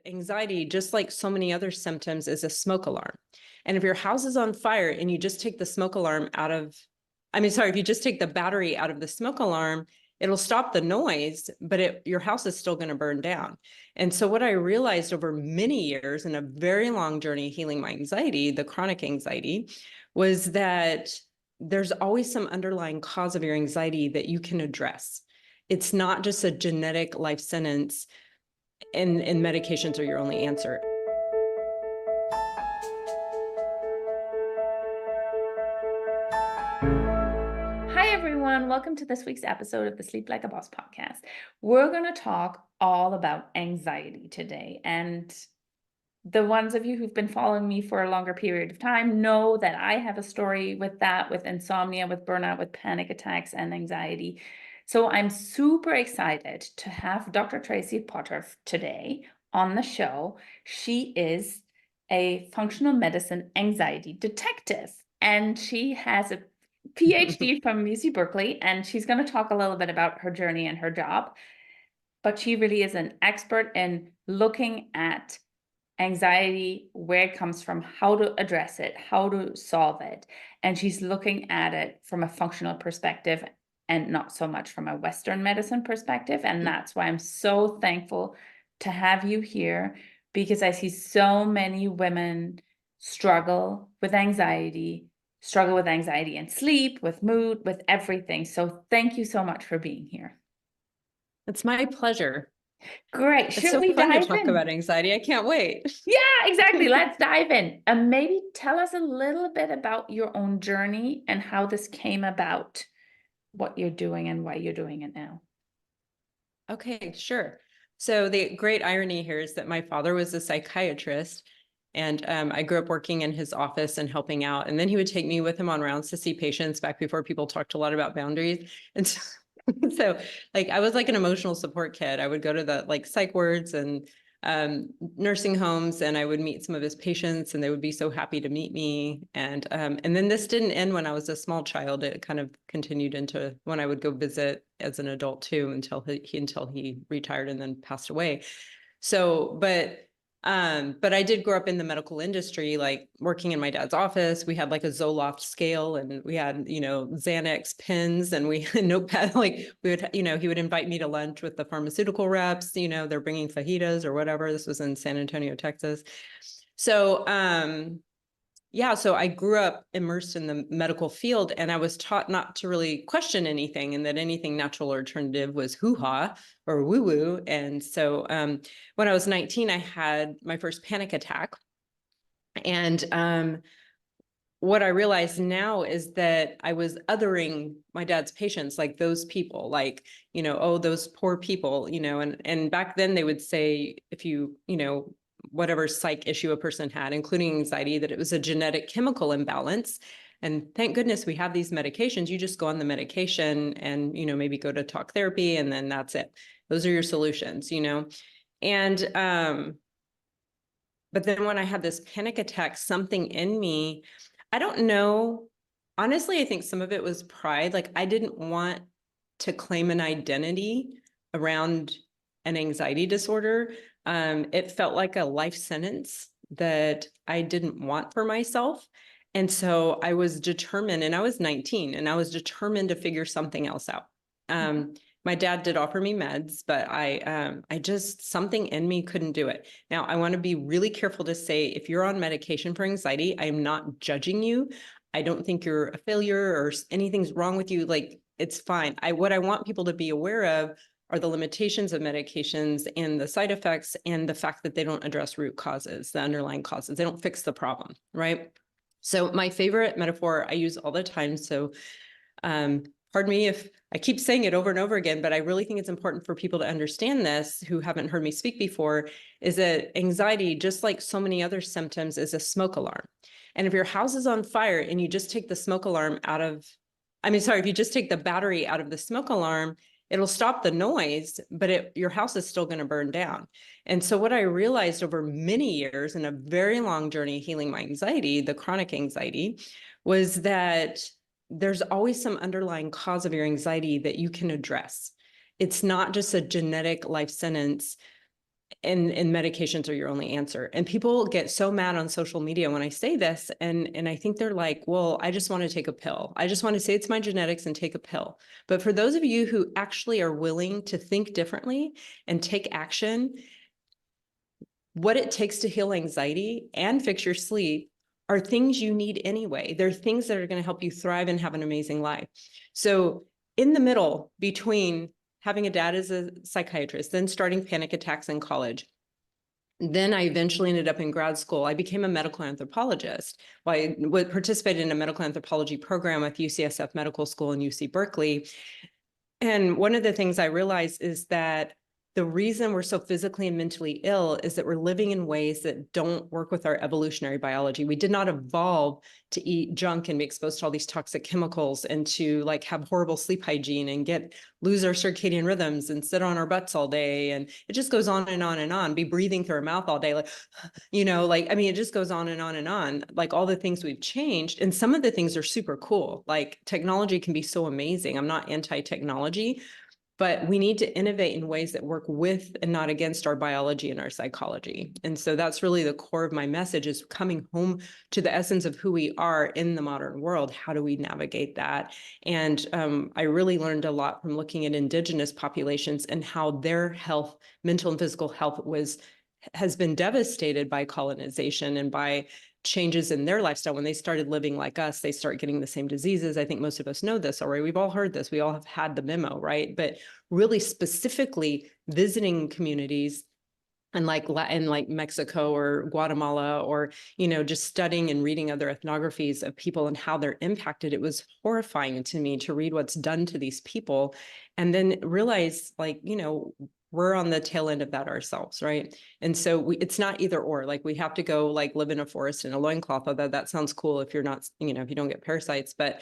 anxiety, just like so many other symptoms, is a smoke alarm. And if your house is on fire and you just take the smoke alarm out of, if you just take the battery out of the smoke alarm, it'll stop the noise, but your house is still going to burn down. And so what I realized over many years in a very long journey healing my anxiety, the chronic anxiety, was that there's always some underlying cause of your anxiety that you can address. It's not just a genetic life sentence, and medications are your only answer. Hi, everyone. Welcome to this week's episode of the Sleep Like a Boss podcast. We're going to talk all about anxiety today. And the ones of you who've been following me for a longer period of time know that I have a story with that, with insomnia, with burnout, with panic attacks and anxiety. So I'm super excited to have Dr. Tracy Potterf today on the show. She is a functional medicine anxiety detective, and she has a PhD from UC Berkeley, and she's going to talk a little bit about her journey and her job. But she really is an expert in looking at anxiety, where it comes from, how to address it, how to solve it. And she's looking at it from a functional perspective and not so much from a Western medicine perspective. And that's why I'm so thankful to have you here, because I see so many women struggle with anxiety and sleep, with mood, with everything. So thank you so much for being here. It's my pleasure. Great. It's so fun to talk about anxiety. I can't wait. Yeah, exactly. Let's dive in. Maybe tell us a little bit about your own journey and how this came about, what you're doing and why you're doing it now. Okay, sure. So the great irony here is that my father was a psychiatrist, and I grew up working in his office and helping out. And then he would take me with him on rounds to see patients back before people talked a lot about boundaries. And so I was like an emotional support kid. I would go to the psych wards and nursing homes, and I would meet some of his patients, and they would be so happy to meet me. And then this didn't end when I was a small child. It kind of continued into when I would go visit as an adult too, until he retired and then passed away. So, but I did grow up in the medical industry, like working in my dad's office. We had like a Zoloft scale, and we had, Xanax pens, and we had notepad, we would, he would invite me to lunch with the pharmaceutical reps, they're bringing fajitas or whatever. This was in San Antonio, Texas. So, yeah, so I grew up immersed in the medical field, and I was taught not to really question anything, and that anything natural or alternative was hoo-ha or woo-woo. And so when I was 19, I had my first panic attack. And what I realize now is that I was othering my dad's patients, like those people, oh, those poor people, and back then they would say, if whatever psych issue a person had, including anxiety, that it was a genetic chemical imbalance. And thank goodness we have these medications. You just go on the medication and, maybe go to talk therapy, and then that's it. Those are your solutions, And, but then when I had this panic attack, something in me, I don't know. Honestly, I think some of it was pride. I didn't want to claim an identity around an anxiety disorder. It felt like a life sentence that I didn't want for myself. And so I was determined, and I was 19, and I was determined to figure something else out. My dad did offer me meds, but I just, something in me couldn't do it. Now, I want to be really careful to say, if you're on medication for anxiety, I'm not judging you. I don't think you're a failure or anything's wrong with you. It's fine. What I want people to be aware of are the limitations of medications and the side effects, and the fact that they don't address root causes, the underlying causes. They don't fix the problem, right? So my favorite metaphor I use all the time, so pardon me if I keep saying it over and over again, but I really think it's important for people to understand this who haven't heard me speak before, is that anxiety, just like so many other symptoms, is a smoke alarm. And if your house is on fire and you just take the smoke alarm out of, if you just take the battery out of the smoke alarm, it'll stop the noise, but your house is still going to burn down. And so what I realized over many years in a very long journey healing my anxiety, the chronic anxiety, was that there's always some underlying cause of your anxiety that you can address. It's not just a genetic life sentence, and medications are your only answer. And people get so mad on social media when I say this. And I think they're like, well, I just want to take a pill. I just want to say it's my genetics and take a pill. But for those of you who actually are willing to think differently and take action, what it takes to heal anxiety and fix your sleep are things you need anyway. They're things that are going to help you thrive and have an amazing life. So in the middle between having a dad as a psychiatrist, then starting panic attacks in college, then I eventually ended up in grad school. I became a medical anthropologist. Well, I participated in a medical anthropology program with UCSF Medical School and UC Berkeley. And one of the things I realized is that the reason we're so physically and mentally ill is that we're living in ways that don't work with our evolutionary biology. We did not evolve to eat junk and be exposed to all these toxic chemicals and to like have horrible sleep hygiene and lose our circadian rhythms and sit on our butts all day. And it just goes on and on and on, be breathing through our mouth all day. Like, I mean, it just goes on and on and on, like all the things we've changed. And some of the things are super cool. Like technology can be so amazing. I'm not anti-technology, but we need to innovate in ways that work with and not against our biology and our psychology. And so that's really the core of my message, is coming home to the essence of who we are in the modern world. How do we navigate that? And I really learned a lot from looking at indigenous populations and how their health, mental and physical health, has been devastated by colonization and by changes in their lifestyle. When they started living like us, they start getting the same diseases. I think most of us know this already. We've all heard this. We all have had the memo, right? But really specifically visiting communities and in like Mexico or Guatemala, or, just studying and reading other ethnographies of people and how they're impacted, it was horrifying to me to read what's done to these people and then realize, like, we're on the tail end of that ourselves, right? And so it's not either or. Like, we have to go like live in a forest in a loincloth, although that sounds cool if you're not, if you don't get parasites, but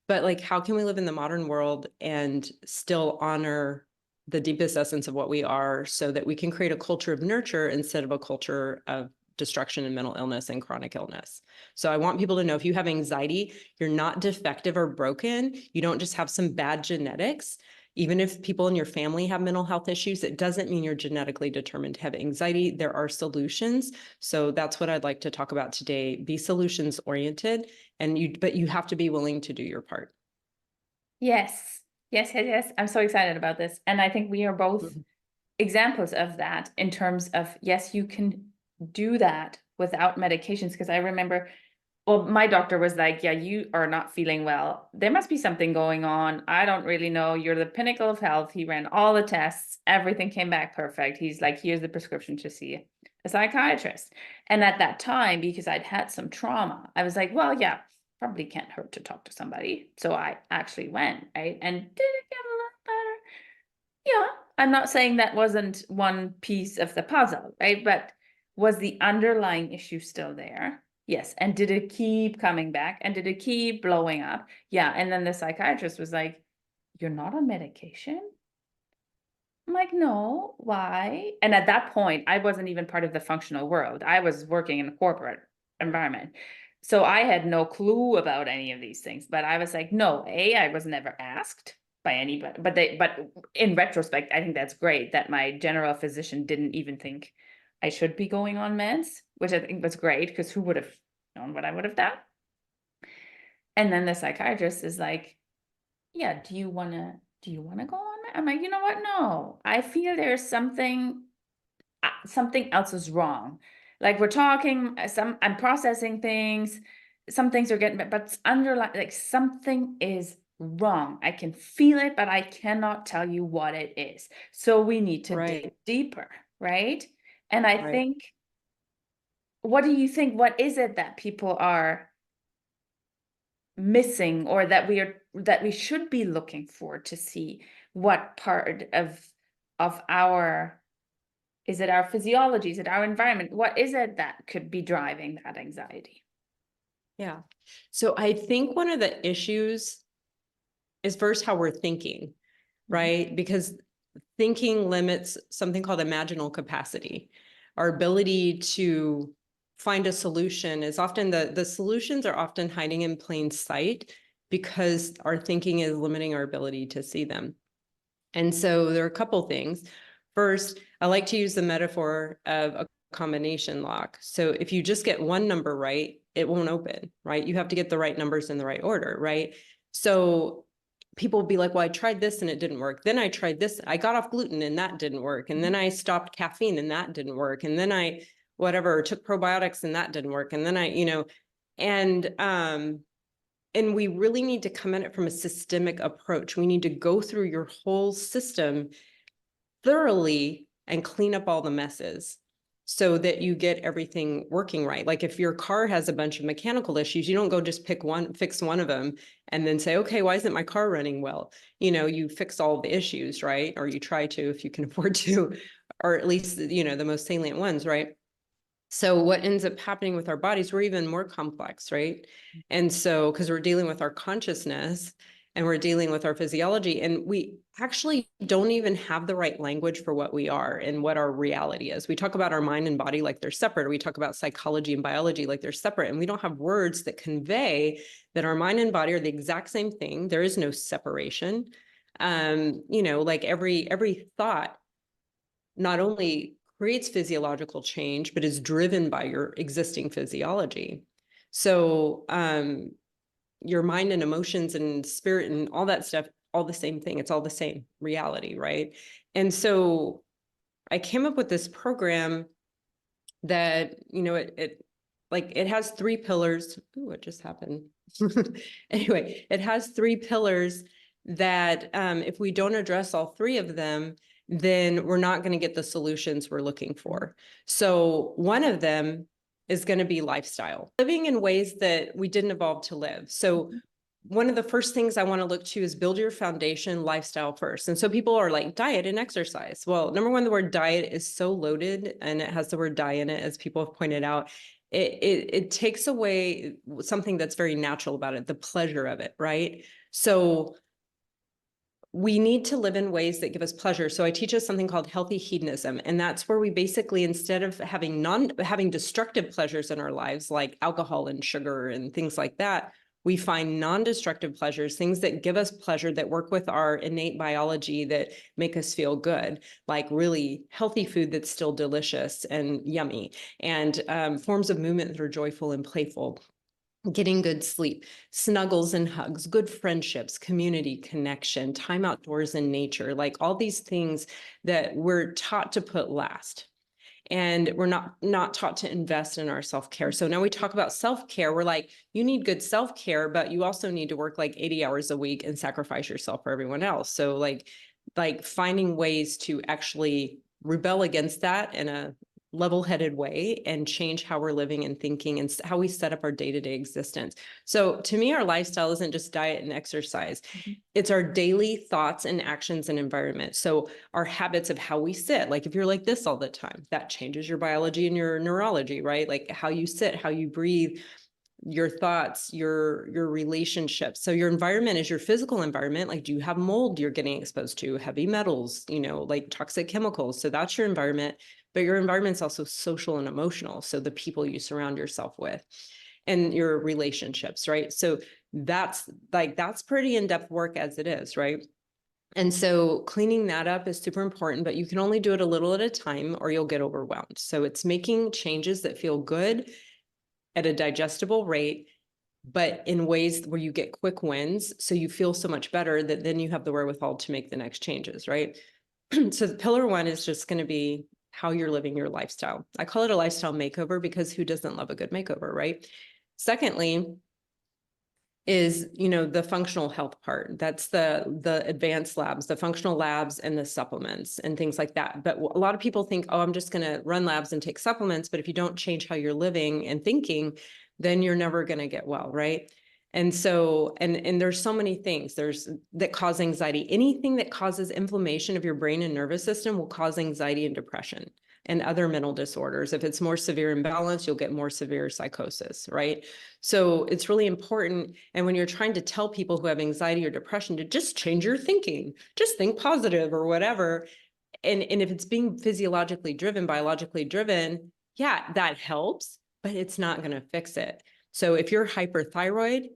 like, how can we live in the modern world and still honor the deepest essence of what we are, so that we can create a culture of nurture instead of a culture of destruction and mental illness and chronic illness. So I want people to know, if you have anxiety, you're not defective or broken. You don't just have some bad genetics. Even if people in your family have mental health issues, it doesn't mean you're genetically determined to have anxiety. There are solutions. So that's what I'd like to talk about today. Be solutions oriented, but you have to be willing to do your part. Yes. Yes. I'm so excited about this. And I think we are both examples of that, in terms of, yes, you can do that without medications. Because I remember, well, my doctor was like, yeah, you are not feeling well. There must be something going on. I don't really know. You're the pinnacle of health. He ran all the tests. Everything came back perfect. He's like, here's the prescription to see a psychiatrist. And at that time, because I'd had some trauma, I was like, well, yeah, probably can't hurt to talk to somebody. So I actually went, right? And did it get a little better? Yeah. I'm not saying that wasn't one piece of the puzzle, right? But was the underlying issue still there? Yes. And did it keep coming back? And did it keep blowing up? Yeah. And then the psychiatrist was like, you're not on medication? I'm like, no, why? And at that point, I wasn't even part of the functional world. I was working in a corporate environment. So I had no clue about any of these things. But I was like, no, I was never asked by anybody. But in retrospect, I think that's great that my general physician didn't even think I should be going on meds, which I think was great, because who would have known what I would have done? And then the psychiatrist is like, yeah, do you want to go on meds? I'm like, you know what? No, I feel there's something else is wrong. Like, we're talking, I'm processing things, some things are getting, but it's underlying, like, something is wrong. I can feel it, but I cannot tell you what it is. So we need to dig deeper, right? And I think, what do you think? What is it that people are missing, or that we should be looking for, to see what part of our, is it our physiology? Is it our environment? What is it that could be driving that anxiety? Yeah. So I think one of the issues is first how we're thinking, right? Because thinking limits something called imaginal capacity. Our ability to find a solution is often, the solutions are often hiding in plain sight, because our thinking is limiting our ability to see them. And so there are a couple things. First, I like to use the metaphor of a combination lock. So if you just get one number right, it won't open, right? You have to get the right numbers in the right order, right? So people will be like, well, I tried this and it didn't work. Then I tried this. I got off gluten and that didn't work. And then I stopped caffeine and that didn't work. And then I, whatever, took probiotics and that didn't work. And then I, and we really need to come at it from a systemic approach. We need to go through your whole system thoroughly and clean up all the messes so that you get everything working right. Like if your car has a bunch of mechanical issues, you don't go just fix one of them and then say, okay, why isn't my car running well? You fix all the issues, right? Or you try to, if you can afford to, or at least, the most salient ones, right? So what ends up happening with our bodies, we're even more complex, right? And so, because we're dealing with our consciousness and we're dealing with our physiology, and we actually don't even have the right language for what we are and what our reality is. We talk about our mind and body like they're separate, or we talk about psychology and biology like they're separate, and we don't have words that convey that our mind and body are the exact same thing. There is no separation. Like every thought not only creates physiological change, but is driven by your existing physiology. So your mind and emotions and spirit and all that stuff, all the same thing. It's all the same reality, right? And so I came up with this program that, it has 3 pillars. Ooh, what just happened? Anyway, it has 3 pillars that if we don't address all 3 of them, then we're not going to get the solutions we're looking for. So one of them is going to be lifestyle, living in ways that we didn't evolve to live. So one of the first things I want to look to is build your foundation lifestyle first. And so people are like diet and exercise. Well, number one, the word diet is so loaded and it has the word die in it, as people have pointed out. It takes away something that's very natural about it, the pleasure of it, right? So we need to live in ways that give us pleasure. So I teach us something called healthy hedonism. And that's where we basically, instead of having destructive pleasures in our lives, like alcohol and sugar and things like that, we find non-destructive pleasures, things that give us pleasure, that work with our innate biology, that make us feel good, like really healthy food that's still delicious and yummy, and forms of movement that are joyful and playful. Getting good sleep, snuggles and hugs, good friendships, community connection, time outdoors in nature, like all these things that we're taught to put last. And we're not taught to invest in our self-care. So now we talk about self-care. We're like, you need good self-care, but you also need to work like 80 hours a week and sacrifice yourself for everyone else. So like finding ways to actually rebel against that in a level-headed way and change how we're living and thinking and how we set up our day-to-day existence. So to me, our lifestyle isn't just diet and exercise. It's our daily thoughts and actions and environment. So our habits of how we sit, like if you're like this all the time, that changes your biology and your neurology, right? Like how you sit, how you breathe, your thoughts, your relationships. So your environment is your physical environment. Like, do you have mold you're getting exposed to, heavy metals, like toxic chemicals? So that's your environment. But your environment's also social and emotional. So the people you surround yourself with and your relationships, right? So that's pretty in-depth work as it is, right? And so cleaning that up is super important, but you can only do it a little at a time or you'll get overwhelmed. So it's making changes that feel good at a digestible rate, but in ways where you get quick wins. So you feel so much better that then you have the wherewithal to make the next changes, right? So the pillar 1 is just going to be how you're living your lifestyle. I call it a lifestyle makeover because who doesn't love a good makeover, right? Secondly, is, the functional health part. That's the advanced labs, the functional labs and the supplements and things like that. But a lot of people think, oh, I'm just going to run labs and take supplements. But if you don't change how you're living and thinking, then you're never going to get well, right? And so, and there's so many things that cause anxiety. Anything that causes inflammation of your brain and nervous system will cause anxiety and depression and other mental disorders. If it's more severe imbalance, you'll get more severe psychosis, right? So it's really important. And when you're trying to tell people who have anxiety or depression to just change your thinking, just think positive or whatever. And if it's being physiologically driven, biologically driven, yeah, that helps, but it's not going to fix it. So if you're hyperthyroid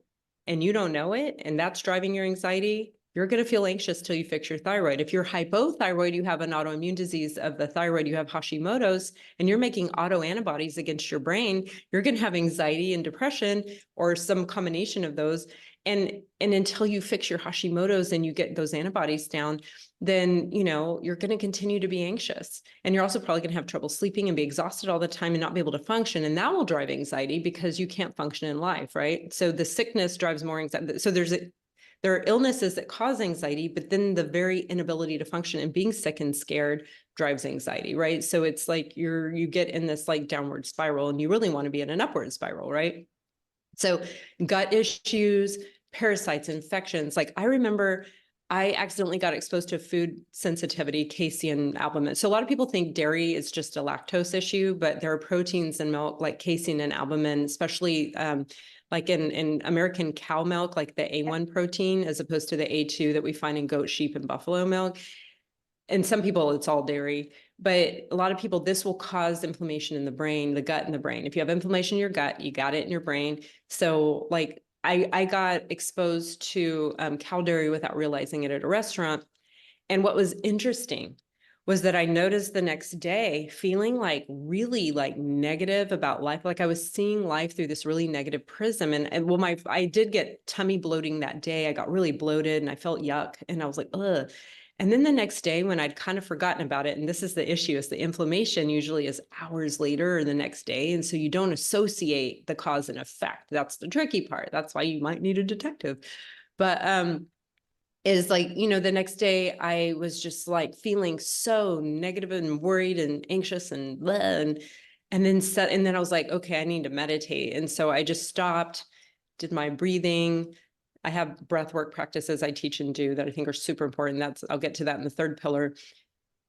and you don't know it, and that's driving your anxiety, you're going to feel anxious till you fix your thyroid. If you're hypothyroid, you have an autoimmune disease of the thyroid, you have Hashimoto's, and you're making autoantibodies against your brain, you're going to have anxiety and depression or some combination of those. And until you fix your Hashimoto's and you get those antibodies down, then, you're going to continue to be anxious. And you're also probably going to have trouble sleeping and be exhausted all the time and not be able to function. And that will drive anxiety because you can't function in life, right? So the sickness drives more anxiety. So there are illnesses that cause anxiety, but then the very inability to function and being sick and scared drives anxiety, right? So it's like you get in this like downward spiral, and you really want to be in an upward spiral, right? So gut issues, parasites, infections. Like I remember I accidentally got exposed to food sensitivity, casein, albumin. So a lot of people think dairy is just a lactose issue, but there are proteins in milk like casein and albumin, especially like in American cow milk, like the A1 protein, as opposed to the A2 that we find in goat, sheep, and buffalo milk. And some people, it's all dairy, but a lot of people, this will cause inflammation in the brain, the gut and the brain. If you have inflammation in your gut, you got it in your brain. So like I got exposed to cow dairy without realizing it at a restaurant. And what was interesting was that I noticed the next day feeling like really like negative about life. Like I was seeing life through this really negative prism. And well, I did get tummy bloating that day. I got really bloated and I felt yuck. And I was like, ugh. And then the next day when I'd kind of forgotten about it, and this is the issue, is the inflammation usually is hours later or the next day. And so you don't associate the cause and effect. That's the tricky part. That's why you might need a detective. But is like, the next day I was just like feeling so negative and worried and anxious and blah, and then I was like, okay, I need to meditate. And so I just stopped, did my breathing. I have breath work practices I teach and do that I think are super important. I'll get to that in the third pillar.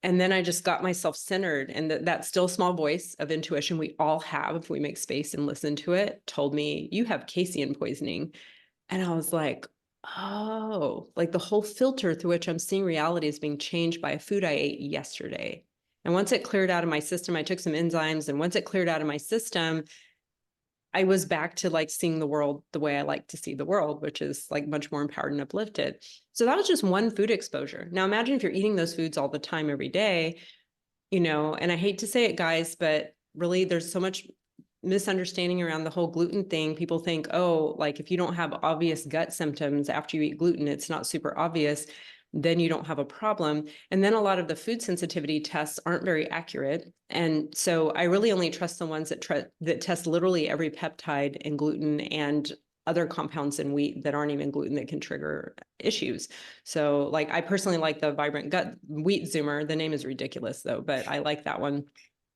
And then I just got myself centered, and that still small voice of intuition we all have if we make space and listen to it told me, you have casein poisoning. And I was like, oh, like the whole filter through which I'm seeing reality is being changed by a food I ate yesterday. And once it cleared out of my system, I took some enzymes, and once it cleared out of my system, I was back to like seeing the world the way I like to see the world, which is like much more empowered and uplifted. So that was just one food exposure. Now imagine if you're eating those foods all the time, every day, and I hate to say it, guys, but really there's so much misunderstanding around the whole gluten thing. People think, oh, like if you don't have obvious gut symptoms after you eat gluten, it's not super obvious, then you don't have a problem. And then a lot of the food sensitivity tests aren't very accurate. And so I really only trust the ones that test literally every peptide in gluten and other compounds in wheat that aren't even gluten that can trigger issues. So like I personally like the Vibrant Gut Wheat Zoomer. The name is ridiculous though, but I like that one.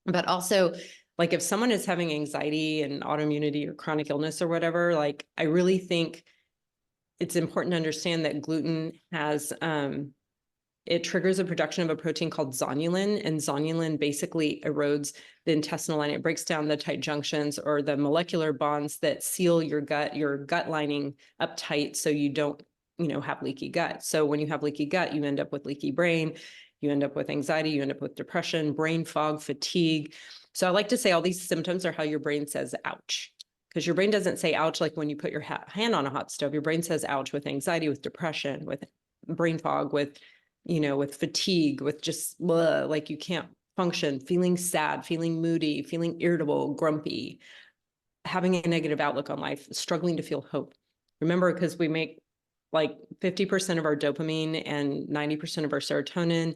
But also, like if someone is having anxiety and autoimmunity or chronic illness or whatever, like I really think it's important to understand that gluten has, it triggers a production of a protein called zonulin, and zonulin basically erodes the intestinal lining. It breaks down the tight junctions or the molecular bonds that seal your gut lining up tight so you don't, have leaky gut. So when you have leaky gut, you end up with leaky brain, you end up with anxiety, you end up with depression, brain fog, fatigue. So I like to say all these symptoms are how your brain says, ouch. Because your brain doesn't say ouch like when you put your hand on a hot stove. Your brain says ouch with anxiety, with depression, with brain fog, with fatigue, with just blah, like you can't function, feeling sad, feeling moody, feeling irritable, grumpy, having a negative outlook on life, struggling to feel hope. Remember, because we make like 50% of our dopamine and 90% of our serotonin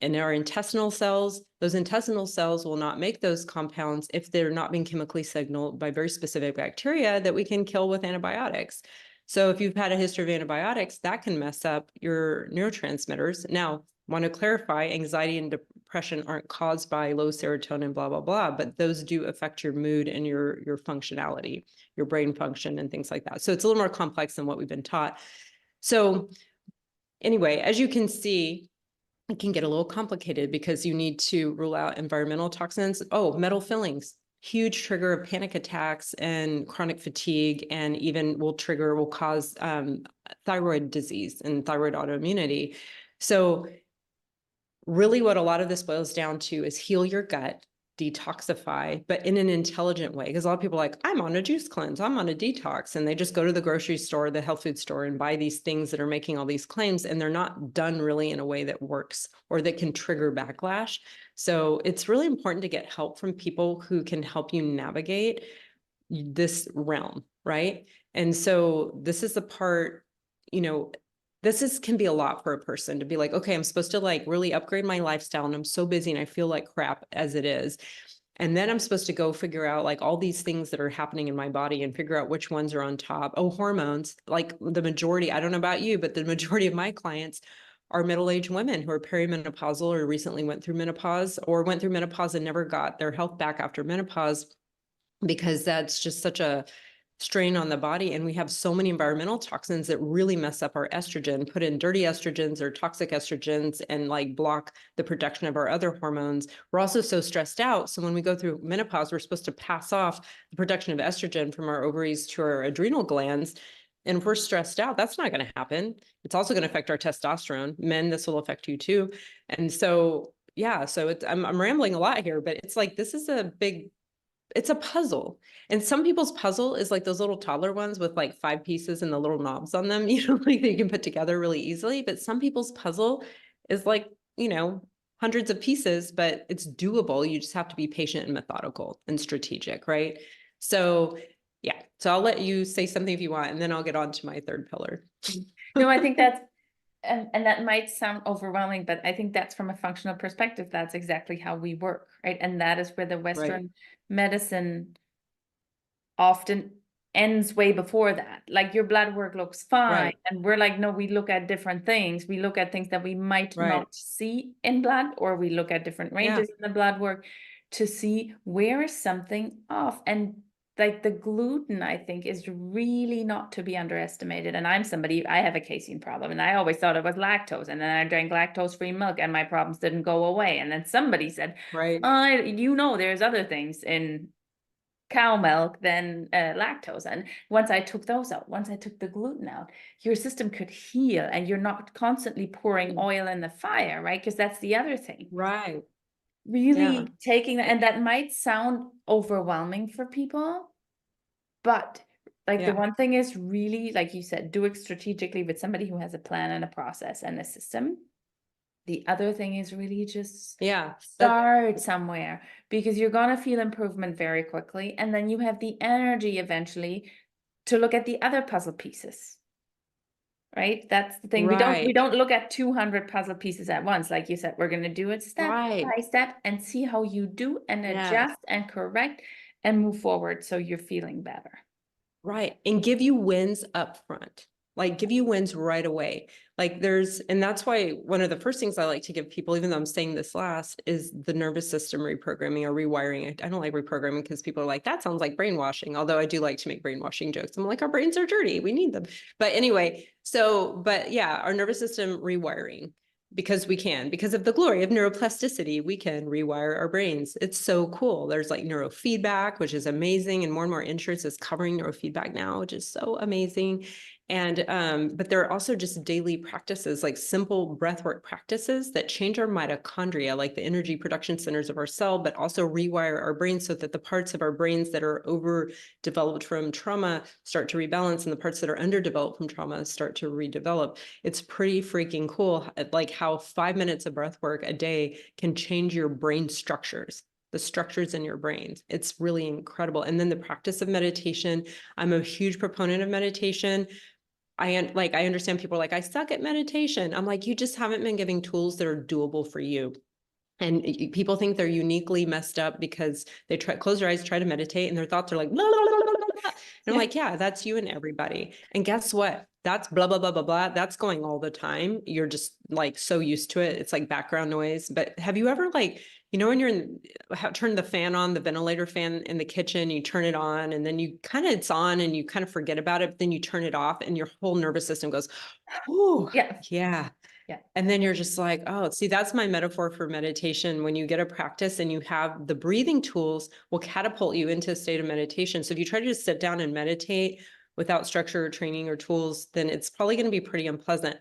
in our intestinal cells. Those intestinal cells will not make those compounds if they're not being chemically signaled by very specific bacteria that we can kill with antibiotics. So if you've had a history of antibiotics, that can mess up your neurotransmitters. Now, want to clarify, anxiety and depression aren't caused by low serotonin, blah, blah, blah, but those do affect your mood and your functionality, your brain function and things like that. So it's a little more complex than what we've been taught. So anyway, as you can see, it can get a little complicated because you need to rule out environmental toxins. Oh, metal fillings, huge trigger of panic attacks and chronic fatigue, and even will cause thyroid disease and thyroid autoimmunity. So really what a lot of this boils down to is heal your gut, detoxify, but in an intelligent way. Because a lot of people are like, I'm on a juice cleanse, I'm on a detox, and they just go to the grocery store, the health food store, and buy these things that are making all these claims, and they're not done really in a way that works or that can trigger backlash. So it's really important to get help from people who can help you navigate this realm, right? And so this is the part, you know, can be a lot for a person to be like, okay, I'm supposed to like really upgrade my lifestyle and I'm so busy and I feel like crap as it is. And then I'm supposed to go figure out like all these things that are happening in my body and figure out which ones are on top. Oh, hormones, like the majority, I don't know about you, but the majority of my clients are middle-aged women who are perimenopausal or recently went through menopause or went through menopause and never got their health back after menopause, because that's just such a strain on the body. And we have so many environmental toxins that really mess up our estrogen, put in dirty estrogens or toxic estrogens, and like block the production of our other hormones. We're also so stressed out. So when we go through menopause, we're supposed to pass off the production of estrogen from our ovaries to our adrenal glands. And if we're stressed out, that's not going to happen. It's also going to affect our testosterone. Men, this will affect you too. And so, yeah, so I'm rambling a lot here, but it's like, this is it's a puzzle. And some people's puzzle is like those little toddler ones with like 5 pieces and the little knobs on them, like that you can put together really easily. But some people's puzzle is like, hundreds of pieces, but it's doable. You just have to be patient and methodical and strategic, right? So yeah, so I'll let you say something if you want, and then I'll get on to my third pillar. No, I think that's, and that might sound overwhelming, but I think that's from a functional perspective, that's exactly how we work, right? And that is where the Western medicine often ends way before that. Like your blood work looks fine. Right. And we're like, no, we look at different things. We look at things that we might Right. not see in blood, or we look at different ranges in the blood work to see where is something off. And like the gluten, I think, is really not to be underestimated. And I'm somebody, I have a casein problem, and I always thought it was lactose. And then I drank lactose-free milk and my problems didn't go away. And then somebody said, Right. there's other things in cow milk than lactose. And once I took those out, once I took the gluten out, your system could heal, and you're not constantly pouring oil in the fire, right? Because that's the other thing. Right. Really taking that, and that might sound overwhelming for people, but like the one thing is really, like you said, do it strategically with somebody who has a plan and a process and a system. The other thing is really just start somewhere, because you're going to feel improvement very quickly. And then you have the energy eventually to look at the other puzzle pieces, right? That's the thing. We don't look at 200 puzzle pieces at once. Like you said, we're going to do it step by step and see how you do and adjust and correct and move forward, so you're feeling better. Right. And give you wins up front, like give you wins right away. Like and that's why one of the first things I like to give people, even though I'm saying this last, is the nervous system reprogramming or rewiring. I don't like reprogramming because people are like, that sounds like brainwashing. Although I do like to make brainwashing jokes. I'm like, our brains are dirty. We need them. But anyway, but yeah, our nervous system rewiring. Because of the glory of neuroplasticity, we can rewire our brains. It's so cool. There's like neurofeedback, which is amazing. And more insurance is covering neurofeedback now, which is so amazing. And, but there are also just daily practices, like simple breathwork practices that change our mitochondria, like the energy production centers of our cell, but also rewire our brains so that the parts of our brains that are overdeveloped from trauma start to rebalance, and the parts that are underdeveloped from trauma start to redevelop. It's pretty freaking cool, like how 5 minutes of breath work a day can change your brain structures, the structures in your brains. It's really incredible. And then the practice of meditation. I'm a huge proponent of meditation. I understand people are like, I suck at meditation. I'm like, you just haven't been giving tools that are doable for you. And people think they're uniquely messed up because they close their eyes, try to meditate, and their thoughts are like, blah, blah, blah, blah, blah. And I'm like, yeah, that's you and everybody. And guess what? That's blah, blah, blah, blah, blah. That's going all the time. You're just like so used to it. It's like background noise. But have you ever when you're turn the fan on, the ventilator fan in the kitchen, you turn it on and then it's on and you kind of forget about it. But then you turn it off and your whole nervous system goes, oh, yeah. And then you're just like, oh, see, that's my metaphor for meditation. When you get a practice and you have the breathing tools will catapult you into a state of meditation. So if you try to just sit down and meditate without structure or training or tools, then it's probably going to be pretty unpleasant.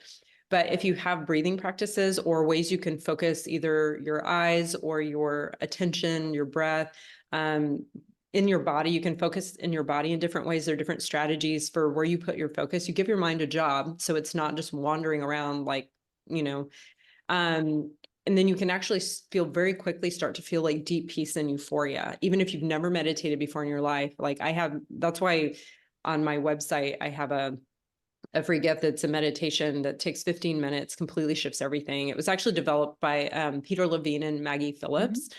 But if you have breathing practices or ways you can focus either your eyes or your attention, your breath, in your body, you can focus in your body in different ways. There are different strategies for where you put your focus. You give your mind a job, so it's not just wandering around like, you know, and then you can actually feel very quickly start to feel like deep peace and euphoria, even if you've never meditated before in your life. Like I have, that's why on my website, I have a free gift that's a meditation that takes 15 minutes, completely shifts everything. It was actually developed by Peter Levine and Maggie Phillips,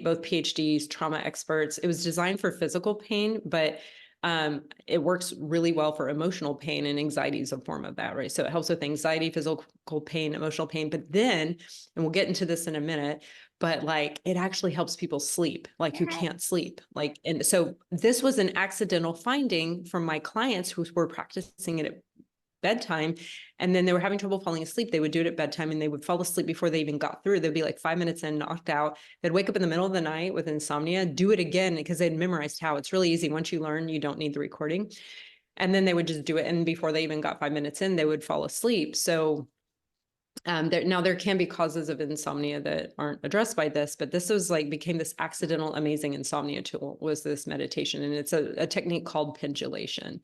both PhDs, trauma experts. It was designed for physical pain, but it works really well for emotional pain, and anxiety is a form of that, right? So it helps with anxiety, physical pain, emotional pain, but then, and we'll get into this in a minute, but like it actually helps people sleep, like who can't sleep. Like, and so this was an accidental finding from my clients who were practicing it at bedtime, and then they were having trouble falling asleep. They would do it at bedtime and they would fall asleep before they even got through. They'd be like 5 minutes in, knocked out. They'd wake up in the middle of the night with insomnia, do it again because they'd memorized how. It's really easy. Once you learn, you don't need the recording. And then they would just do it, and before they even got 5 minutes in, they would fall asleep. So now there can be causes of insomnia that aren't addressed by this, but this was like became this accidental amazing insomnia tool, was this meditation. And it's a technique called pendulation.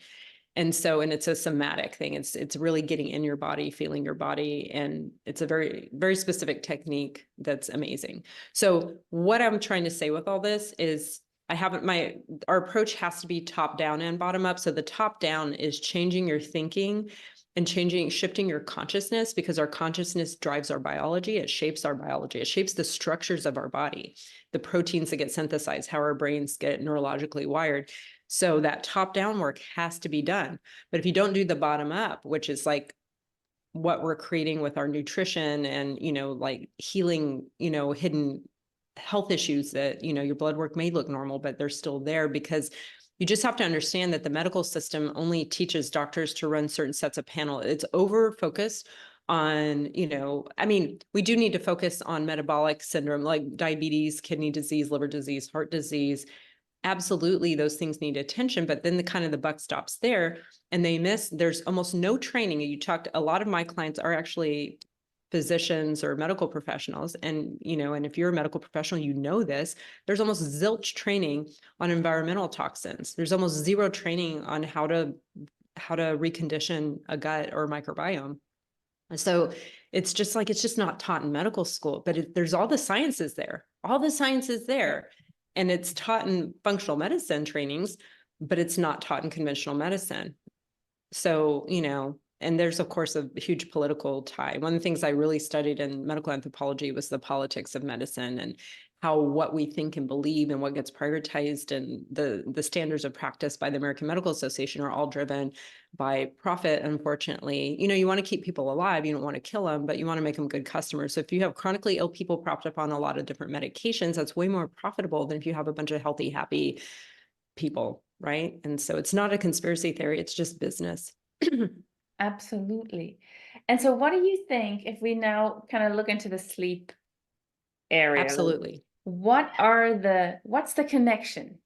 And so, and it's a somatic thing. It's really getting in your body, feeling your body. And it's a very, very specific technique that's amazing. So what I'm trying to say with all this is our approach has to be top down and bottom up. So the top down is changing your thinking and shifting your consciousness, because our consciousness drives our biology. It shapes our biology. It shapes the structures of our body, the proteins that get synthesized, how our brains get neurologically wired. So that top down work has to be done. But if you don't do the bottom up, which is like what we're creating with our nutrition and, like healing, hidden health issues that, your blood work may look normal, but they're still there, because you just have to understand that the medical system only teaches doctors to run certain sets of panel. It's over focused on, we do need to focus on metabolic syndrome, like diabetes, kidney disease, liver disease, heart disease. Absolutely, those things need attention, but then the buck stops there, and there's almost no training. A lot of my clients are actually physicians or medical professionals. And, and if you're a medical professional, this, there's almost zilch training on environmental toxins. There's almost zero training on how to recondition a gut or microbiome. And so it's just not taught in medical school, but there's all the sciences there. All the science is there. And it's taught in functional medicine trainings, but it's not taught in conventional medicine. So, and there's, of course, a huge political tie. One of the things I really studied in medical anthropology was the politics of medicine, and how what we think and believe and what gets prioritized, and the standards of practice by the American Medical Association are all driven by profit, unfortunately. You want to keep people alive. You don't want to kill them, but you want to make them good customers. So if you have chronically ill people propped up on a lot of different medications, that's way more profitable than if you have a bunch of healthy, happy people, right? And so it's not a conspiracy theory, it's just business. Absolutely. And so what do you think, if we now kind of look into the sleep area? Absolutely. What's the connection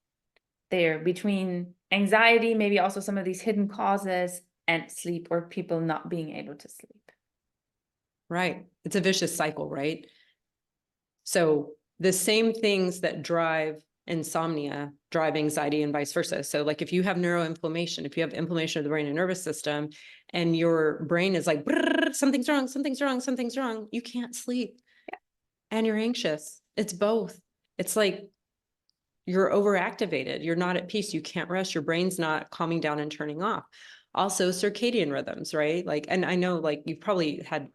there between anxiety, maybe also some of these hidden causes, and sleep, or people not being able to sleep? Right. It's a vicious cycle, right? So the same things that drive insomnia drive anxiety, and vice versa. So like if you have neuroinflammation, if you have inflammation of the brain and nervous system, and your brain is like, something's wrong, something's wrong, something's wrong, you can't sleep. Yeah. And you're anxious. It's both. It's like you're overactivated. You're not at peace. You can't rest. Your brain's not calming down and turning off. Also circadian rhythms, right? Like, and I know like you've probably had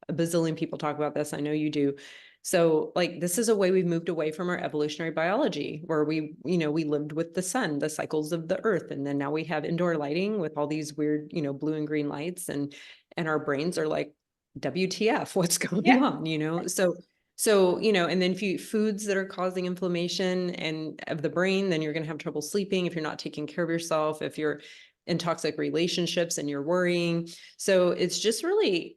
a bazillion people talk about this. I know you do. So like, this is a way we've moved away from our evolutionary biology, where we lived with the sun, the cycles of the earth. And then now we have indoor lighting with all these weird, blue and green lights, and our brains are like, WTF, what's going on, So, and then if you eat foods that are causing inflammation and of the brain, then you're going to have trouble sleeping if you're not taking care of yourself, if you're in toxic relationships and you're worrying. So it's just really,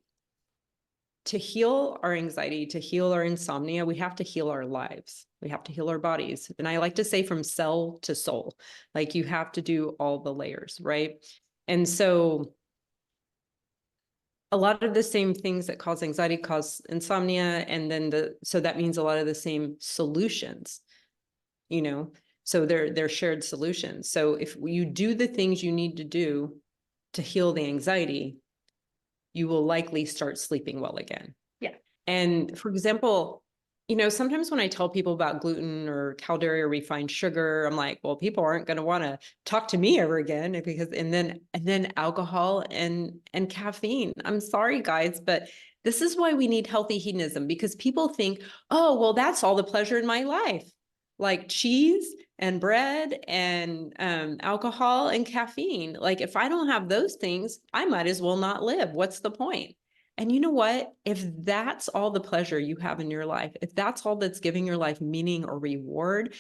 to heal our anxiety, to heal our insomnia, we have to heal our lives. We have to heal our bodies. And I like to say from cell to soul, like you have to do all the layers, right? And so a lot of the same things that cause anxiety cause insomnia. And then so that means a lot of the same solutions, you know, so they're shared solutions. So if you do the things you need to do to heal the anxiety, you will likely start sleeping well again. Yeah. And for example, you know, sometimes when I tell people about gluten or cow dairy or refined sugar, I'm like, well, people aren't going to want to talk to me ever again because, and then alcohol and caffeine. I'm sorry, guys, but this is why we need healthy hedonism, because people think, oh, well, that's all the pleasure in my life, like cheese and bread and alcohol and caffeine. Like if I don't have those things, I might as well not live. What's the point? And you know what? If that's all the pleasure you have in your life, if that's all that's giving your life meaning or reward,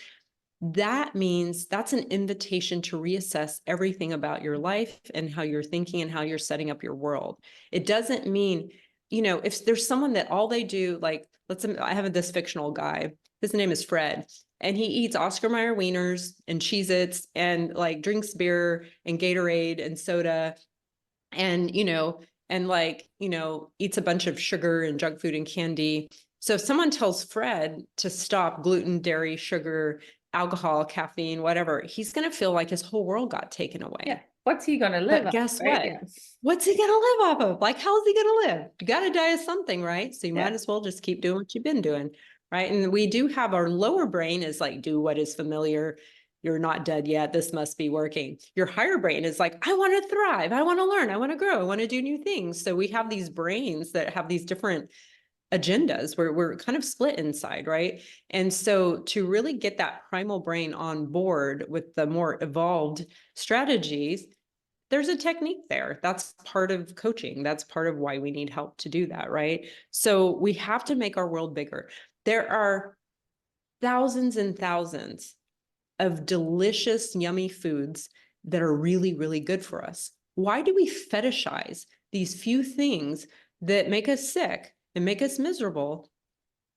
that means that's an invitation to reassess everything about your life and how you're thinking and how you're setting up your world. It doesn't mean, you know, if there's someone that all they do, like, I have this fictional guy, his name is Fred, and he eats Oscar Mayer wieners and Cheez-Its and like drinks beer and Gatorade and soda and, you know, and like, you know, eats a bunch of sugar and junk food and candy. So if someone tells Fred to stop gluten, dairy, sugar, alcohol, caffeine, whatever, he's going to feel like his whole world got taken away. Yeah. What's he going to live But on? guess Right? what? Yeah. What's he going to live off of? Like, how is he going to live? You got to die of something, right? So you Yeah. might as well just keep doing what you've been doing, right? And we do have our lower brain is like, do what is familiar. You're not dead yet. This must be working. Your higher brain is like, I want to thrive. I want to learn. I want to grow. I want to do new things. So we have these brains that have these different agendas where we're kind of split inside, right? And so to really get that primal brain on board with the more evolved strategies, there's a technique there. That's part of coaching. That's part of why we need help to do that, right? So we have to make our world bigger. There are thousands and thousands of delicious, yummy foods that are really, really good for us. Why do we fetishize these few things that make us sick and make us miserable?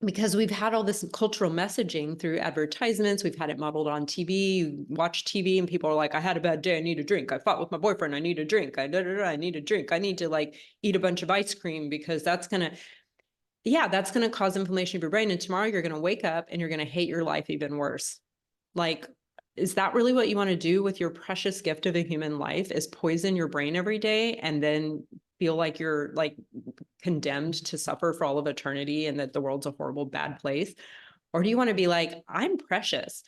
Because we've had all this cultural messaging through advertisements. We've had it modeled on TV. You watch TV and people are like, I had a bad day. I need a drink. I fought with my boyfriend. I need a drink. I need a drink. I need to like eat a bunch of ice cream because that's going to cause inflammation of your brain. And tomorrow you're going to wake up and you're going to hate your life even worse. Like, is that really what you want to do with your precious gift of a human life, is poison your brain every day and then feel like you're like condemned to suffer for all of eternity and that the world's a horrible, bad place? Or do you want to be like, I'm precious.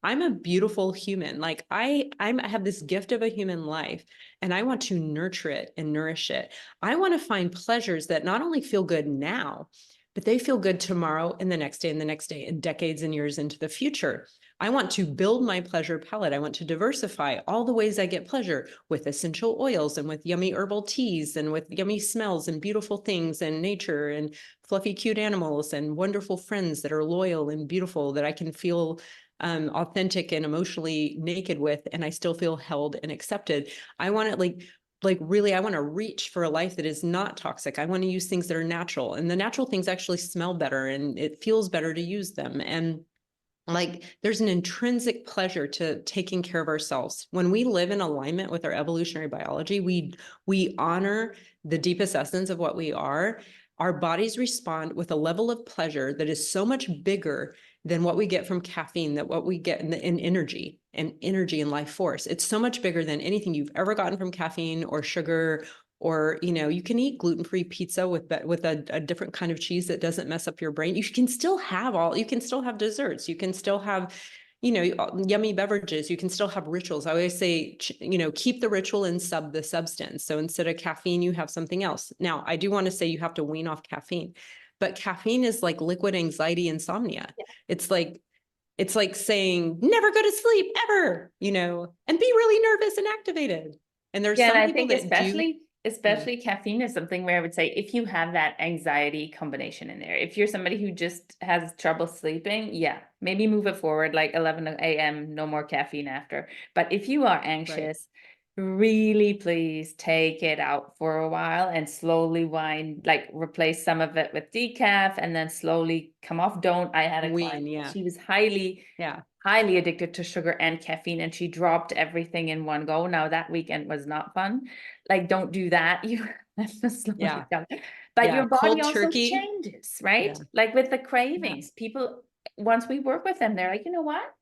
I'm a beautiful human. Like I have this gift of a human life and I want to nurture it and nourish it. I want to find pleasures that not only feel good now, but they feel good tomorrow and the next day and the next day and decades and years into the future. I want to build my pleasure palette. I want to diversify all the ways I get pleasure with essential oils and with yummy herbal teas and with yummy smells and beautiful things and nature and fluffy, cute animals and wonderful friends that are loyal and beautiful that I can feel authentic and emotionally naked with, and I still feel held and accepted. I want to like really, I want to reach for a life that is not toxic. I want to use things that are natural, and the natural things actually smell better and it feels better to use them. And like there's an intrinsic pleasure to taking care of ourselves. When we live in alignment with our evolutionary biology, we honor the deepest essence of what we are. Our bodies respond with a level of pleasure that is so much bigger than what we get from caffeine, that what we get in energy and life force. It's so much bigger than anything you've ever gotten from caffeine or sugar. Or, you know, you can eat gluten-free pizza with a different kind of cheese that doesn't mess up your brain. You can still have desserts. You can still have, you know, yummy beverages. You can still have rituals. I always say, you know, keep the ritual and sub the substance. So instead of caffeine, you have something else. Now, I do want to say you have to wean off caffeine, but caffeine is like liquid anxiety insomnia. Yeah. It's like saying, never go to sleep ever, you know, and be really nervous and activated. And there's some people that especially caffeine is something where I would say, if you have that anxiety combination in there, if you're somebody who just has trouble sleeping, yeah, maybe move it forward, like 11 a.m., no more caffeine after. But if you are anxious, really please take it out for a while and slowly replace some of it with decaf and then slowly come off. I had a client, she was highly highly addicted to sugar and caffeine, and she dropped everything in one go. Now that weekend was not fun. Like, don't do that. You have to slow Yeah. it down. But Yeah. your body Cold also turkey. changes, right? Yeah. Like with the Yeah. cravings, people, once we work with them, they're like, you know what?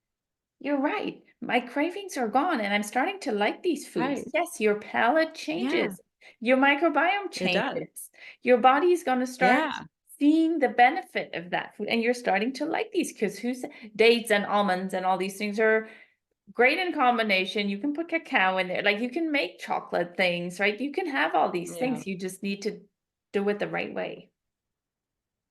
You're right. My cravings are gone and I'm starting to like these foods. Right. Yes, your palate Yeah. changes. Your microbiome It does. changes. Your body's going to start Yeah. seeing the benefit of that food and you're starting to like these because dates and almonds and all these things are great in combination. You can put cacao in there. Like you can make chocolate things, right? You can have all these Yeah. things. You just need to do it the right way.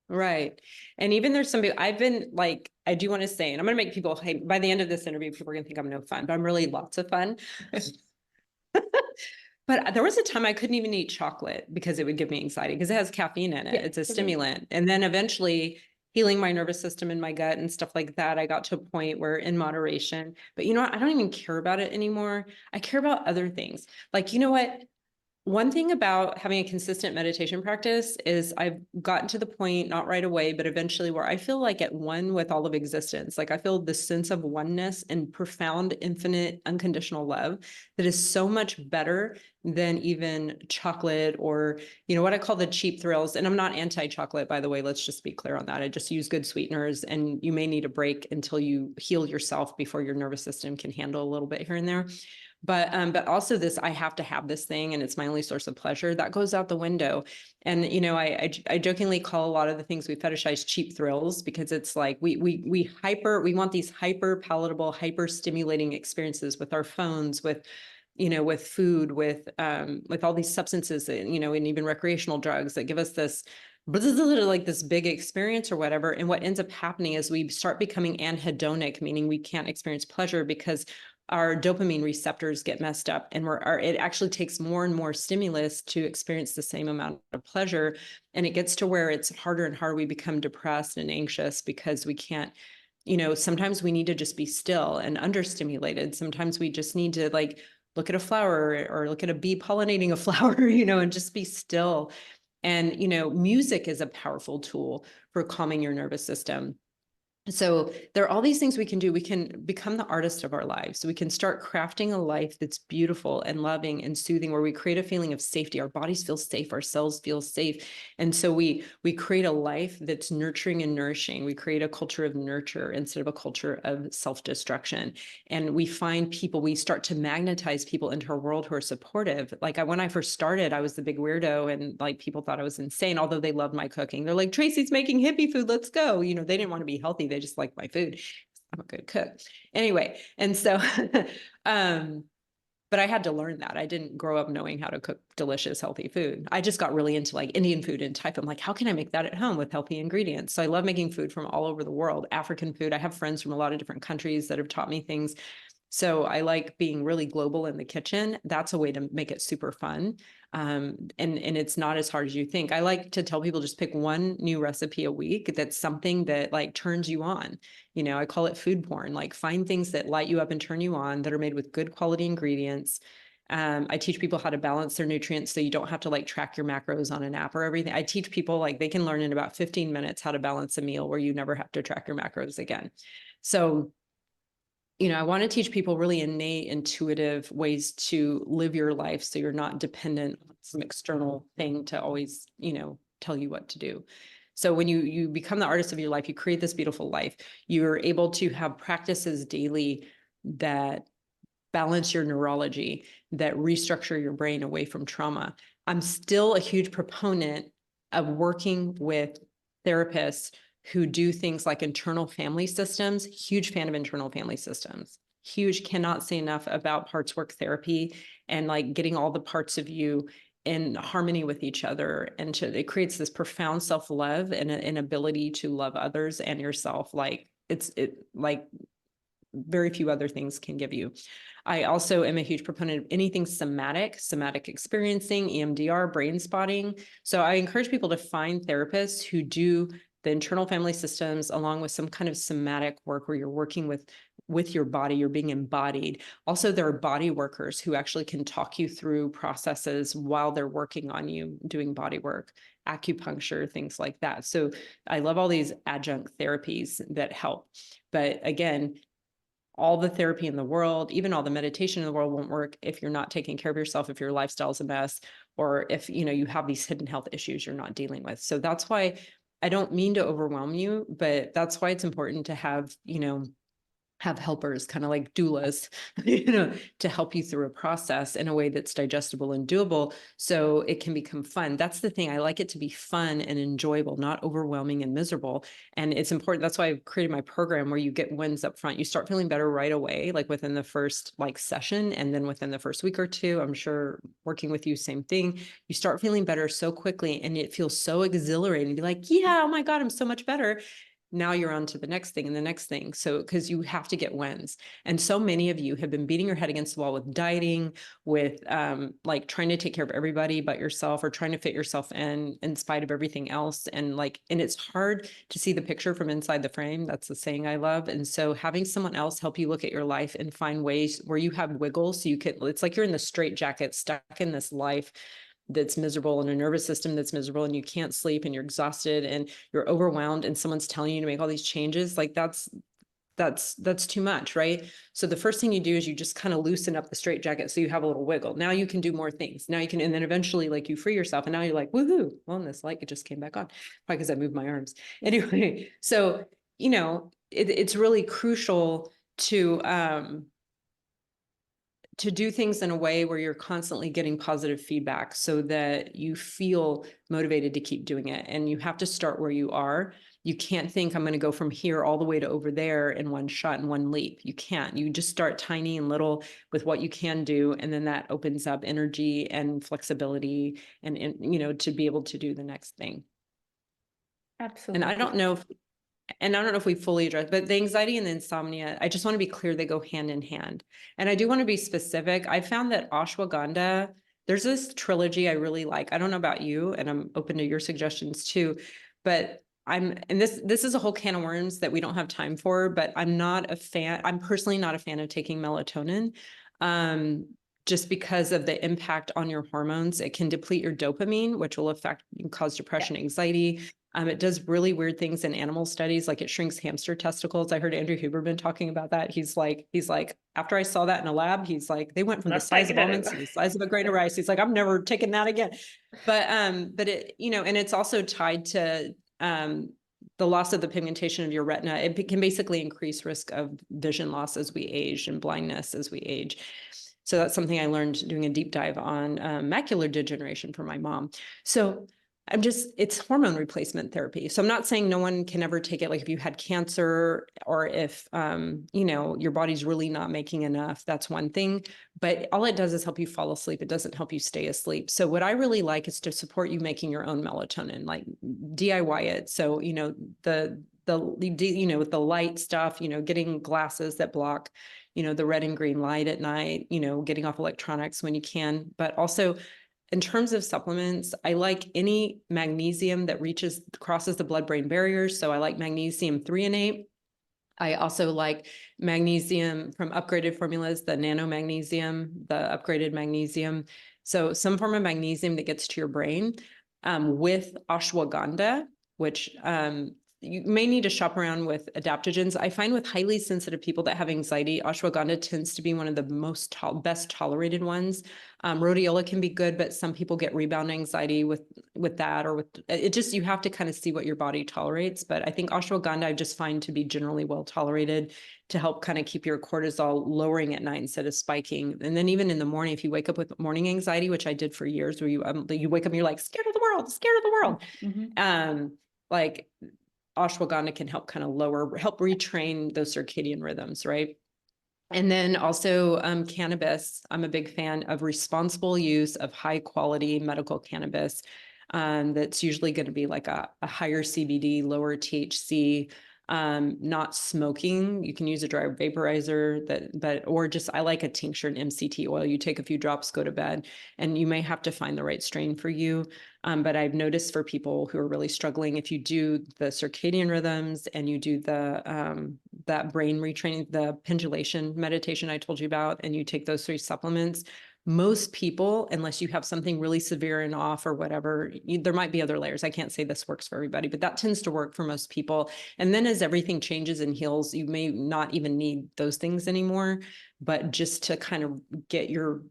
Right. And even there's some people I've been like, I do want to say, and I'm going to make people, hey, by the end of this interview, people are going to think I'm no fun, but I'm really lots of fun. But there was a time I couldn't even eat chocolate because it would give me anxiety because it has caffeine in it. Yeah, It's a absolutely. stimulant. And then eventually healing my nervous system and my gut and stuff like that, I got to a point where in moderation, but you know what? I don't even care about it anymore. I care about other things. Like, you know what? One thing about having a consistent meditation practice is I've gotten to the point, not right away, but eventually where I feel like at one with all of existence. Like I feel this sense of oneness and profound, infinite, unconditional love that is so much better than even chocolate or, you know, what I call the cheap thrills. And I'm not anti-chocolate, by the way. Let's just be clear on that. I just use good sweeteners and you may need a break until you heal yourself before your nervous system can handle a little bit here and there. But also this, I have to have this thing and it's my only source of pleasure, that goes out the window. And, you know, I jokingly call a lot of the things we fetishize cheap thrills because it's like we want these hyper palatable, hyper stimulating experiences with our phones, with, you know, with food, with all these substances, you know, and even recreational drugs that give us this like this big experience or whatever. And what ends up happening is we start becoming anhedonic, meaning we can't experience pleasure because our dopamine receptors get messed up and it actually takes more and more stimulus to experience the same amount of pleasure. And it gets to where it's harder and harder. We become depressed and anxious because we can't, you know, sometimes we need to just be still and understimulated. Sometimes we just need to like look at a flower or look at a bee pollinating a flower, you know, and just be still. And, you know, music is a powerful tool for calming your nervous system. So there are all these things we can do. We can become the artist of our lives. We can start crafting a life that's beautiful and loving and soothing, where we create a feeling of safety. Our bodies feel safe, our cells feel safe. And so we create a life that's nurturing and nourishing. We create a culture of nurture instead of a culture of self-destruction. And we find people, we start to magnetize people into our world who are supportive. Like when I first started, I was the big weirdo and like people thought I was insane, although they loved my cooking. They're like, Tracy's making hippie food, let's go. You know, they didn't want to be healthy. They just like my food. I'm a good cook. Anyway, and so, but I had to learn that. I didn't grow up knowing how to cook delicious, healthy food. I just got really into like Indian food and type. I'm like, how can I make that at home with healthy ingredients? So I love making food from all over the world, African food. I have friends from a lot of different countries that have taught me things. So I like being really global in the kitchen. That's a way to make it super fun. And it's not as hard as you think. I like to tell people just pick one new recipe a week that's something that like turns you on. You know, I call it food porn. Like find things that light you up and turn you on that are made with good quality ingredients. I teach people how to balance their nutrients so you don't have to like track your macros on an app or everything. I teach people like they can learn in about 15 minutes how to balance a meal where you never have to track your macros again. So you know, I want to teach people really innate, intuitive ways to live your life so you're not dependent on some external thing to always, you know, tell you what to do. So when you become the artist of your life, you create this beautiful life. You're able to have practices daily that balance your neurology, that restructure your brain away from trauma. I'm still a huge proponent of working with therapists who do things like internal family systems. Huge fan of internal family systems. Huge, cannot say enough about parts work therapy and like getting all the parts of you in harmony with each other. And it creates this profound self-love and an ability to love others and yourself. Like like very few other things can give you. I also am a huge proponent of anything somatic experiencing, EMDR, brain spotting. So I encourage people to find therapists who do the internal family systems along with some kind of somatic work where you're working with your body, you're being embodied. Also, there are body workers who actually can talk you through processes while they're working on you, doing body work, acupuncture, things like that. So I love all these adjunct therapies that help. But again, all the therapy in the world, even all the meditation in the world won't work if you're not taking care of yourself, if your lifestyle's a mess, or if, you know, you have these hidden health issues you're not dealing with. So that's why I don't mean to overwhelm you, but that's why it's important to have, you know, have helpers, kind of like doulas, you know, to help you through a process in a way that's digestible and doable so it can become fun. That's the thing. I like it to be fun and enjoyable, not overwhelming and miserable. And it's important. That's why I've created my program where you get wins up front. You start feeling better right away, like within the first like session. And then within the first week or two, I'm sure working with you, same thing. You start feeling better so quickly and it feels so exhilarating. Be like, yeah, oh my God, I'm so much better. Now you're on to the next thing and the next thing. So, because you have to get wins. And so many of you have been beating your head against the wall with dieting, with like trying to take care of everybody but yourself, or trying to fit yourself in spite of everything else. And like, and it's hard to see the picture from inside the frame. That's the saying I love. And so having someone else help you look at your life and find ways where you have wiggle, so you can, it's like you're in the straitjacket, stuck in this life that's miserable, and a nervous system that's miserable, and you can't sleep and you're exhausted and you're overwhelmed, and someone's telling you to make all these changes, like that's too much, right? So the first thing you do is you just kind of loosen up the straitjacket so you have a little wiggle. Now you can do more things. Now you can, and then eventually like you free yourself, and now you're like, woohoo, well, and this light, it just came back on, probably because I moved my arms. Anyway, so, you know, it's really crucial to do things in a way where you're constantly getting positive feedback so that you feel motivated to keep doing it. And you have to start where you are. You can't think I'm going to go from here all the way to over there in one shot, in one leap. You can't. You just start tiny and little with what you can do. And then that opens up energy and flexibility and you know, to be able to do the next thing. Absolutely. And I don't know if we fully address, but the anxiety and the insomnia, I just want to be clear, they go hand in hand. And I do want to be specific. I found that ashwagandha, there's this trilogy I really like. I don't know about you, and I'm open to your suggestions too, but and this is a whole can of worms that we don't have time for, but I'm personally not a fan of taking melatonin. Just because of the impact on your hormones. It can deplete your dopamine, which will cause depression, anxiety. It does really weird things in animal studies, like it shrinks hamster testicles. I heard Andrew Huberman talking about that. He's like, after I saw that in a lab, he's like, they went from the size of almonds to the size of a grain of rice. He's like, I'm never taking that again. But it, you know, and it's also tied to the loss of the pigmentation of your retina. It can basically increase risk of vision loss as we age and blindness as we age. So that's something I learned doing a deep dive on macular degeneration for my mom. So it's hormone replacement therapy. So I'm not saying no one can ever take it. Like if you had cancer, or if, you know, your body's really not making enough, that's one thing, but all it does is help you fall asleep. It doesn't help you stay asleep. So what I really like is to support you making your own melatonin, like DIY it. So, you know, you know, with the light stuff, you know, getting glasses that block, you know, the red and green light at night, you know, getting off electronics when you can, but also in terms of supplements, I like any magnesium that crosses the blood-brain barrier. So I like magnesium threonate. I also like magnesium from upgraded formulas, the nano magnesium, the upgraded magnesium. So some form of magnesium that gets to your brain with ashwagandha, which you may need to shop around with adaptogens. I find with highly sensitive people that have anxiety, ashwagandha tends to be one of the best tolerated ones. Rhodiola can be good, but some people get rebound anxiety with that, or with it. Just, you have to kind of see what your body tolerates. But I think ashwagandha I just find to be generally well tolerated, to help kind of keep your cortisol lowering at night instead of spiking. And then even in the morning, if you wake up with morning anxiety, which I did for years, where you wake up and you're like scared of the world, Mm-hmm. like ashwagandha can help kind of help retrain those circadian rhythms, right? And then also cannabis. I'm a big fan of responsible use of high quality medical cannabis. That's usually going to be like a higher CBD, lower THC, not smoking. You can use a dry vaporizer or just, I like a tincture and MCT oil. You take a few drops, go to bed, and you may have to find the right strain for you. But I've noticed for people who are really struggling, if you do the circadian rhythms and you do that brain retraining, the pendulation meditation I told you about, and you take those 3 supplements, most people, unless you have something really severe and off or whatever, there might be other layers. I can't say this works for everybody, but that tends to work for most people. And then as everything changes and heals, you may not even need those things anymore, but just to kind of get your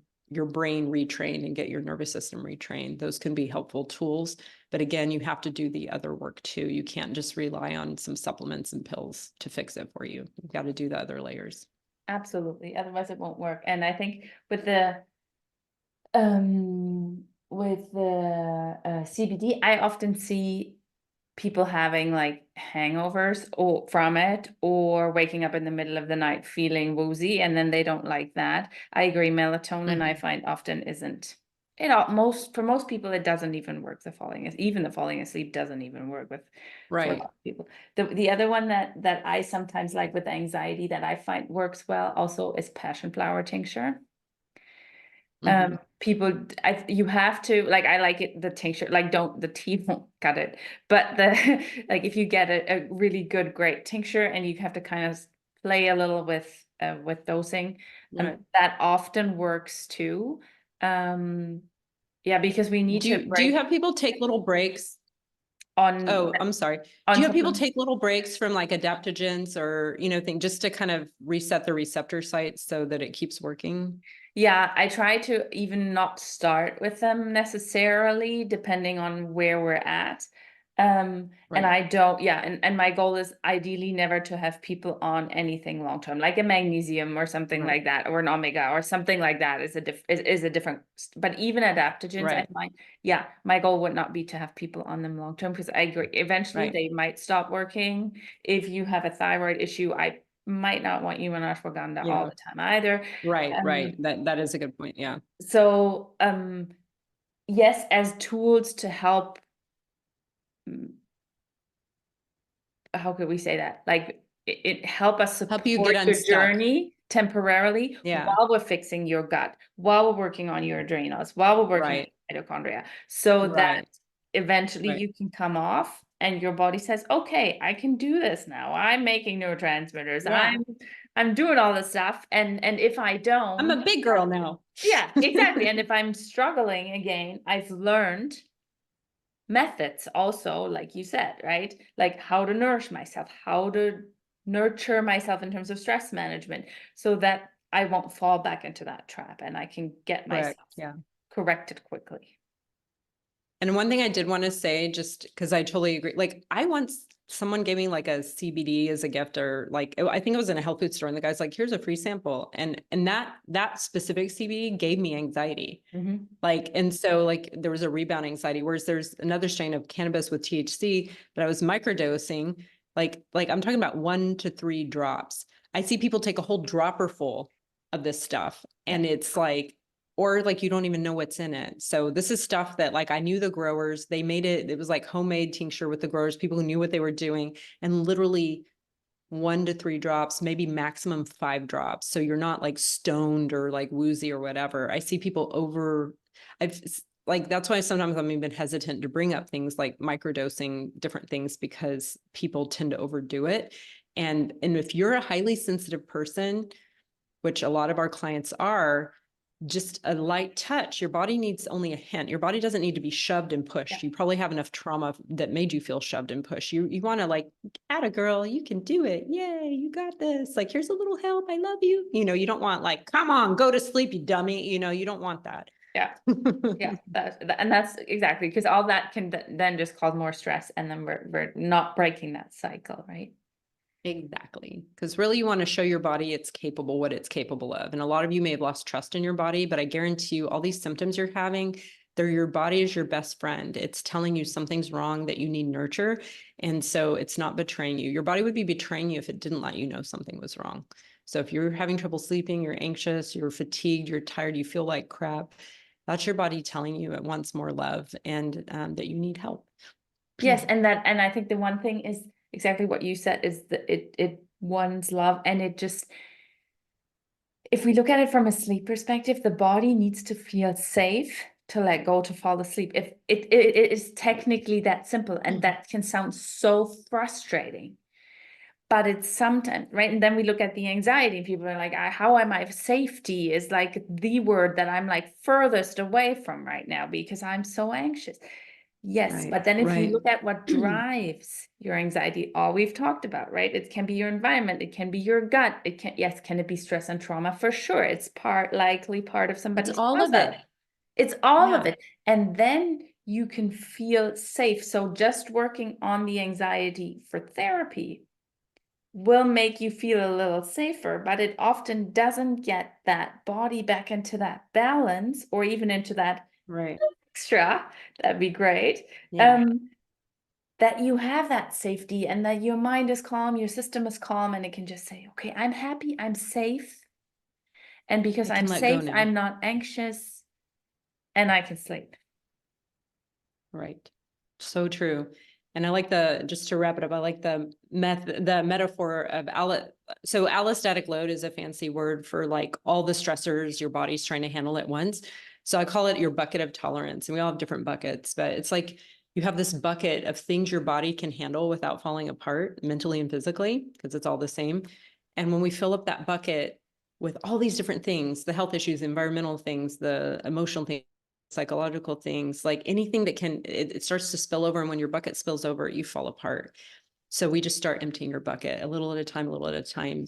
brain retrained and get your nervous system retrained, those can be helpful tools. But again, you have to do the other work too. You can't just rely on some supplements and pills to fix it for you. You've got to do the other layers. Absolutely. Otherwise it won't work. And I think with the CBD, I often see people having like hangovers or from it, or waking up in the middle of the night feeling woozy, and then they don't like that. I agree. Melatonin, I find often isn't. For most people, it doesn't even work. The falling asleep doesn't even work for a Right. lot of people. The other one that I sometimes like with anxiety that I find works well also is passion flower tincture. People, you have to, like, I like it, the tincture, like, the tea won't cut it, but like, if you get a really great tincture, and you have to kind of play a little with dosing, Right. that often works too. Yeah, because we need to Do you have people take little breaks? on Oh, I'm sorry. on Do you have people supplements. take little breaks from like adaptogens or, thing just to kind of reset the receptor sites so that it keeps working? Yeah, I try to even not start with them necessarily, depending on where we're at. And Right. I don't, yeah, and my goal is ideally never to have people on anything long term, like a magnesium or something Right. like that, or an omega or something like that is a different, but even adaptogens, I Right. find, yeah, my goal would not be to have people on them long term, because I agree, eventually Right. they might stop working. If you have a thyroid issue, I might not want you on ashwagandha all Yeah. the time either. Right. Um, Right. That is a good point. Yeah. so, yes, as tools to help, mm, how could we say that? Like, it help us Help you get support your unstuck. journey temporarily Yeah. while we're fixing your gut, while we're working on your adrenals, while we're working on Right. mitochondria, so that Right. eventually Right. you can come off and your body says, okay, I can do this now. I'm making neurotransmitters. Yeah. I'm doing all this stuff. And if I I'm don't, a big girl now. yeah, exactly. And if I'm struggling again, I've learned methods also, like you said, right? Like how to nourish myself, how to nurture myself in terms of stress management, so that I won't fall back into that trap and I can get Correct. myself Yeah. corrected quickly. And one thing I did want to say, just because I totally agree, like someone gave me like a CBD as a gift, or like, I think it was in a health food store, and the guy's like, here's a free sample. And that specific CBD gave me anxiety. Like, and so like there was a rebound anxiety, whereas there's another strain of cannabis with THC, but I was microdosing, like I'm talking about 1 to 3 drops. I see people take a whole dropper full of this stuff, and it's like, or like you don't even know what's in it. So this is stuff that, like, I knew the growers, they made it was like homemade tincture with the growers, people who knew what they were doing, and literally 1 to 3 drops, maybe maximum 5 drops. So you're not like stoned or like woozy or whatever. I see people I've like, that's why sometimes I'm even hesitant to bring up things like microdosing different things, because people tend to overdo it. And if you're a highly sensitive person, which a lot of our clients are, just a light touch, your body needs only a hint. Your body doesn't need to be shoved and pushed. Yeah. You probably have enough trauma that made you feel shoved and pushed. You want to like, atta girl, you can do it. Yay, you got this. Like, here's a little help. I love you. You don't want like, come on, go to sleep, you dummy. You don't want that. Yeah. Yeah. And that's exactly, because all that can then just cause more stress, and then we're not breaking that cycle, right? Exactly. Because really you want to show your body it's capable, what it's capable of. And a lot of you may have lost trust in your body, but I guarantee you all these symptoms you're having, your body is your best friend. It's telling you something's wrong, that you need nurture. And so it's not betraying you. Your body would be betraying you if it didn't let you know something was wrong. So if you're having trouble sleeping, you're anxious, you're fatigued, you're tired, you feel like crap, that's your body telling you it wants more love, and that you need help. Yes, and I think the one thing is exactly what you said, is that it wants love, and it just, if we look at it from a sleep perspective, the body needs to feel safe to let go, to fall asleep. If it is technically that simple, and that can sound so frustrating, but it's sometimes, right? And then we look at the anxiety. People are like, how am I? Safety is like the word that I'm like furthest away from right now because I'm so anxious. Yes, Right, but then if you right. look at what drives your anxiety, all we've talked about, right? It can be your environment, it can be your gut, can it be stress and trauma? For sure. It's likely part of It's somebody's all of puzzle. it. It's all of Yeah, it. And then you can feel safe. So just working on the anxiety for therapy will make you feel a little safer, but it often doesn't get that body back into that balance or even into that right. extra. That'd be great. Yeah, That you have that safety and that your mind is calm, your system is calm, and it can just say, okay, I'm happy, I'm safe. And because I I'm can let go safe, now. I'm not anxious and I can sleep. Right. So true. And I like just to wrap it up, I like the metaphor of so allostatic load is a fancy word for like all the stressors your body's trying to handle at once. So I call it your bucket of tolerance. And we all have different buckets, but it's like you have this bucket of things your body can handle without falling apart mentally and physically, because it's all the same. And when we fill up that bucket with all these different things, the health issues, the environmental things, the emotional things, psychological things, like anything that it starts to spill over. And when your bucket spills over, you fall apart. So we just start emptying your bucket a little at a time,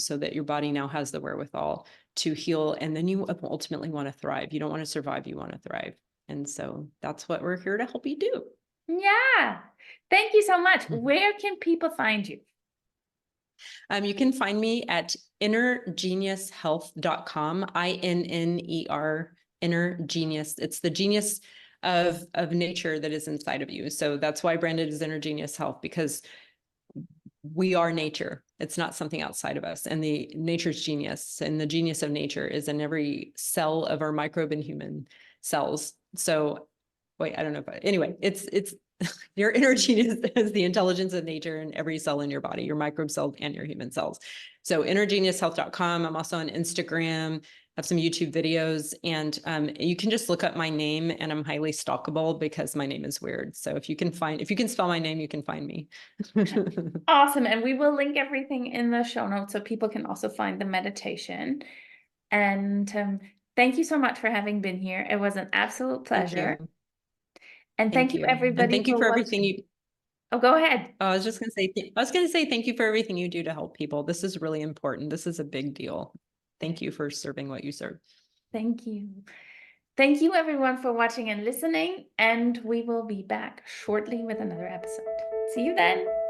so that your body now has the wherewithal to heal. And then you ultimately want to thrive. You don't want to survive, you want to thrive. And so that's what we're here to help you do. Yeah. Thank you so much. Where can people find you? You can find me at innergeniushealth.com, INNER, inner genius. It's the genius of nature that is inside of you. So that's why I branded as Inner Genius Health, because we are nature. It's not something outside of us. And the nature's genius and the genius of nature is in every cell of our microbe and human cells. So wait, I don't know, but anyway, it's your inner genius is the intelligence of nature in every cell in your body, your microbe cells and your human cells. So innergeniushealth.com. I'm also on Instagram, have some YouTube videos, and you can just look up my name, and I'm highly stalkable because my name is weird. So if you can spell my name, you can find me. Awesome. And we will link everything in the show notes so people can also find the meditation. And thank you so much for having been here. It was an absolute Thank pleasure. you. And thank Thank you you. And everybody thank you for for everything watching. Oh, go ahead. I was just going to say, I was going to say, thank you for everything you do to help people. This is really important. This is a big deal. Thank you for serving what you serve. Thank you. Thank you everyone for watching and listening. And we will be back shortly with another episode. See you then.